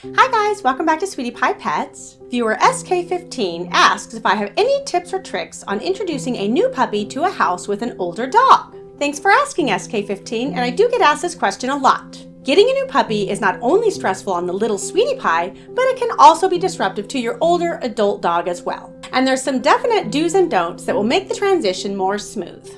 Hi guys, welcome back to Sweetie Pie Pets. Viewer SK15 asks if I have any tips or tricks on introducing a new puppy to a house with an older dog. Thanks for asking, SK15, and I do get asked this question a lot. Getting a new puppy is not only stressful on the little sweetie pie, but it can also be disruptive to your older adult dog as well. And there's some definite do's and don'ts that will make the transition more smooth.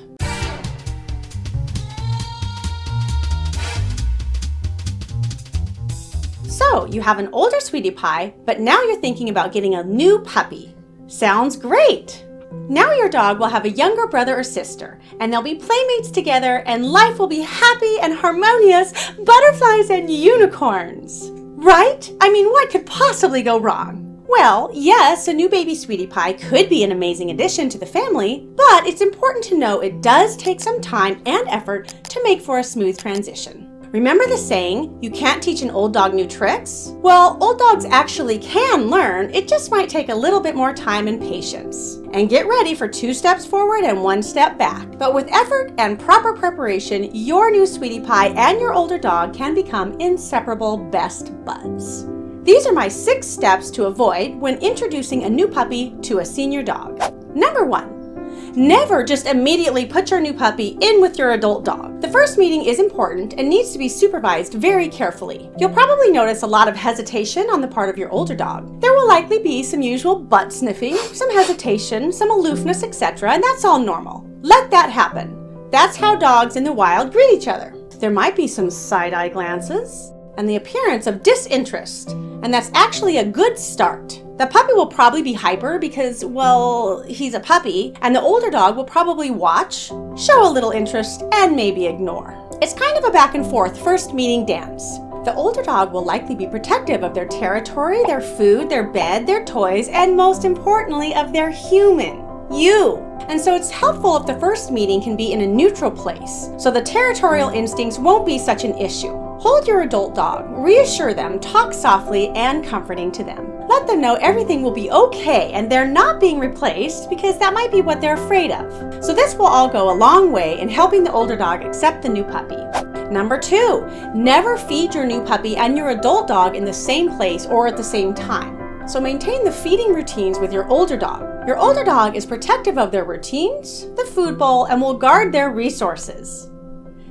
So, you have an older sweetie pie, but now you're thinking about getting a new puppy. Sounds great! Now your dog will have a younger brother or sister, and they'll be playmates together, and life will be happy and harmonious, butterflies and unicorns. Right? I mean, what could possibly go wrong? Well, yes, a new baby sweetie pie could be an amazing addition to the family, but it's important to know it does take some time and effort to make for a smooth transition. Remember the saying, you can't teach an old dog new tricks? Well, old dogs actually can learn, it just might take a little bit more time and patience. And get ready for 2 steps forward and 1 step back. But with effort and proper preparation, your new sweetie pie and your older dog can become inseparable best buds. These are my 6 steps to avoid when introducing a new puppy to a senior dog. Number 1. Never just immediately put your new puppy in with your adult dog. The first meeting is important and needs to be supervised very carefully. You'll probably notice a lot of hesitation on the part of your older dog. There will likely be some usual butt sniffing, some hesitation, some aloofness, etc., and that's all normal. Let that happen. That's how dogs in the wild greet each other. There might be some side-eye glances and the appearance of disinterest, and that's actually a good start. The puppy will probably be hyper because, well, he's a puppy, and the older dog will probably watch, show a little interest, and maybe ignore. It's kind of a back and forth first meeting dance. The older dog will likely be protective of their territory, their food, their bed, their toys, and most importantly, of their human, you. And so it's helpful if the first meeting can be in a neutral place, so the territorial instincts won't be such an issue. Hold your adult dog, reassure them, talk softly and comforting to them. Let them know everything will be okay and they're not being replaced because that might be what they're afraid of. So this will all go a long way in helping the older dog accept the new puppy. Number 2, never feed your new puppy and your adult dog in the same place or at the same time. So maintain the feeding routines with your older dog. Your older dog is protective of their routines, the food bowl, and will guard their resources.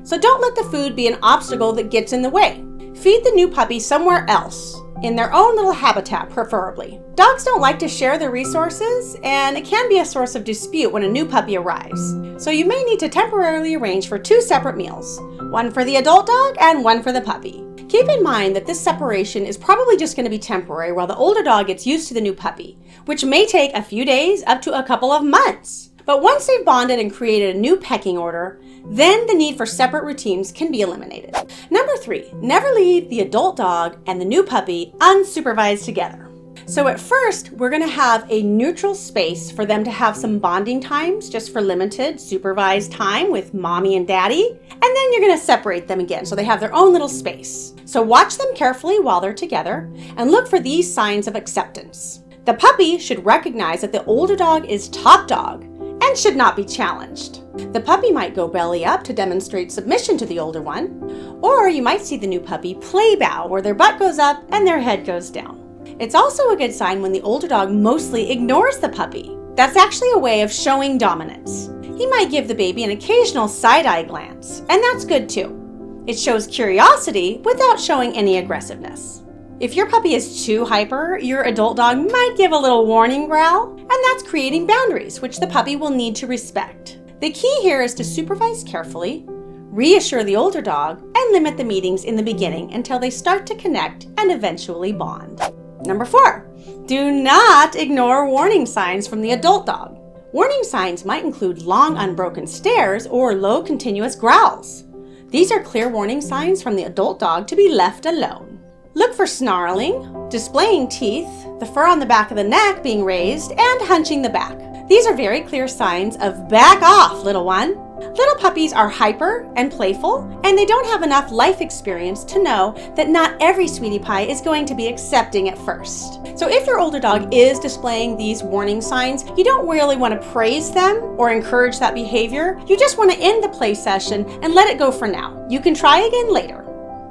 So don't let the food be an obstacle that gets in the way. Feed the new puppy somewhere else, in their own little habitat preferably. Dogs don't like to share their resources, and it can be a source of dispute when a new puppy arrives. So you may need to temporarily arrange for 2 separate meals, one for the adult dog and one for the puppy. Keep in mind that this separation is probably just going to be temporary while the older dog gets used to the new puppy, which may take a few days up to a couple of months. But once they've bonded and created a new pecking order, then the need for separate routines can be eliminated. Number 3, never leave the adult dog and the new puppy unsupervised together. So at first, we're going to have a neutral space for them to have some bonding times, just for limited supervised time with mommy and daddy. And then you're going to separate them again so they have their own little space. So watch them carefully while they're together and look for these signs of acceptance. The puppy should recognize that the older dog is top dog and should not be challenged. The puppy might go belly up to demonstrate submission to the older one, or you might see the new puppy play bow where their butt goes up and their head goes down. It's also a good sign when the older dog mostly ignores the puppy. That's actually a way of showing dominance. He might give the baby an occasional side-eye glance, and that's good too. It shows curiosity without showing any aggressiveness. If your puppy is too hyper, your adult dog might give a little warning growl, and that's creating boundaries, which the puppy will need to respect. The key here is to supervise carefully, reassure the older dog, and limit the meetings in the beginning until they start to connect and eventually bond. Number 4, do not ignore warning signs from the adult dog. Warning signs might include long unbroken stares or low continuous growls. These are clear warning signs from the adult dog to be left alone. Look for snarling, displaying teeth, the fur on the back of the neck being raised, and hunching the back. These are very clear signs of back off, little one. Little puppies are hyper and playful, and they don't have enough life experience to know that not every sweetie pie is going to be accepting at first. So if your older dog is displaying these warning signs, you don't really want to praise them or encourage that behavior. You just want to end the play session and let it go for now. You can try again later.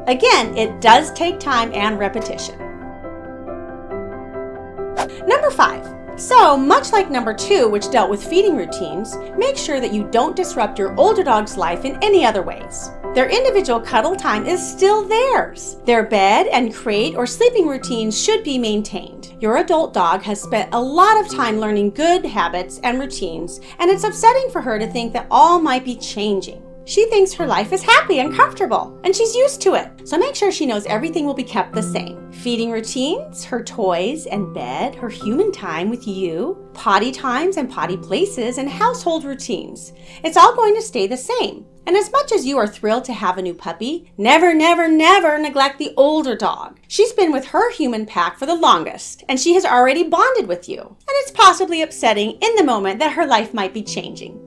Again, it does take time and repetition. Number 5. So, much like number 2, which dealt with feeding routines, make sure that you don't disrupt your older dog's life in any other ways. Their individual cuddle time is still theirs. Their bed and crate or sleeping routines should be maintained. Your adult dog has spent a lot of time learning good habits and routines, and it's upsetting for her to think that all might be changing. She thinks her life is happy and comfortable, and she's used to it. So make sure she knows everything will be kept the same. Feeding routines, her toys and bed, her human time with you, potty times and potty places, and household routines. It's all going to stay the same. And as much as you are thrilled to have a new puppy, never, never, never neglect the older dog. She's been with her human pack for the longest, and she has already bonded with you. And it's possibly upsetting in the moment that her life might be changing.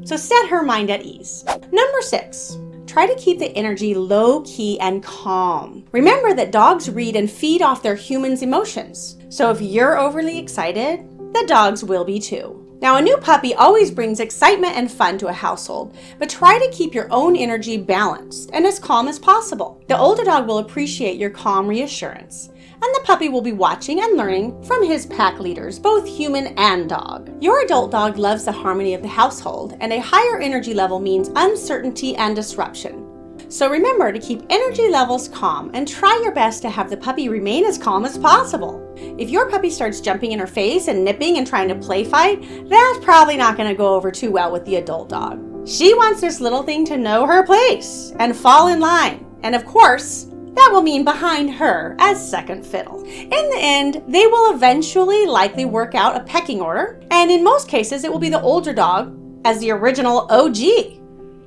So set her mind at ease. Number 6, try to keep the energy low-key and calm. Remember that dogs read and feed off their humans' emotions. So if you're overly excited, the dogs will be too. Now, a new puppy always brings excitement and fun to a household, but try to keep your own energy balanced and as calm as possible. The older dog will appreciate your calm reassurance, and the puppy will be watching and learning from his pack leaders, both human and dog. Your adult dog loves the harmony of the household, and a higher energy level means uncertainty and disruption. So remember to keep energy levels calm and try your best to have the puppy remain as calm as possible. If your puppy starts jumping in her face and nipping and trying to play fight, that's probably not going to go over too well with the adult dog. She wants this little thing to know her place and fall in line. And of course, that will mean behind her as second fiddle. In the end, they will eventually likely work out a pecking order, and in most cases, it will be the older dog as the original OG,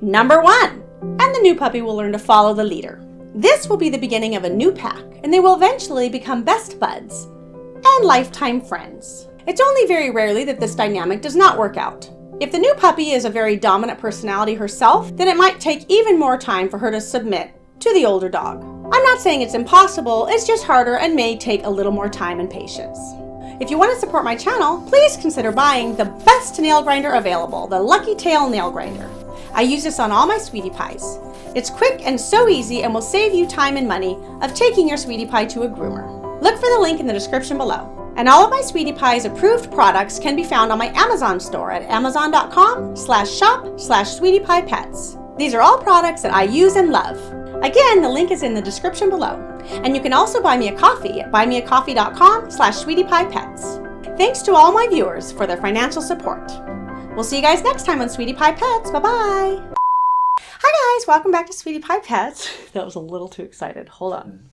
number 1, and the new puppy will learn to follow the leader. This will be the beginning of a new pack, and they will eventually become best buds and lifetime friends. It's only very rarely that this dynamic does not work out. If the new puppy is a very dominant personality herself, then it might take even more time for her to submit to the older dog. I'm not saying it's impossible, it's just harder and may take a little more time and patience. If you want to support my channel, please consider buying the best nail grinder available, the Lucky Tail Nail Grinder. I use this on all my sweetie pies. It's quick and so easy and will save you time and money of taking your sweetie pie to a groomer. Look for the link in the description below. And all of my Sweetie Pie's approved products can be found on my Amazon store at amazon.com/shop/sweetiepiepets. These are all products that I use and love. Again, the link is in the description below. And you can also buy me a coffee at buymeacoffee.com/sweetiepiepets. Thanks to all my viewers for their financial support. We'll see you guys next time on Sweetie Pie Pets. Bye-bye. Hi guys, welcome back to Sweetie Pie Pets. That was a little too excited. Hold on.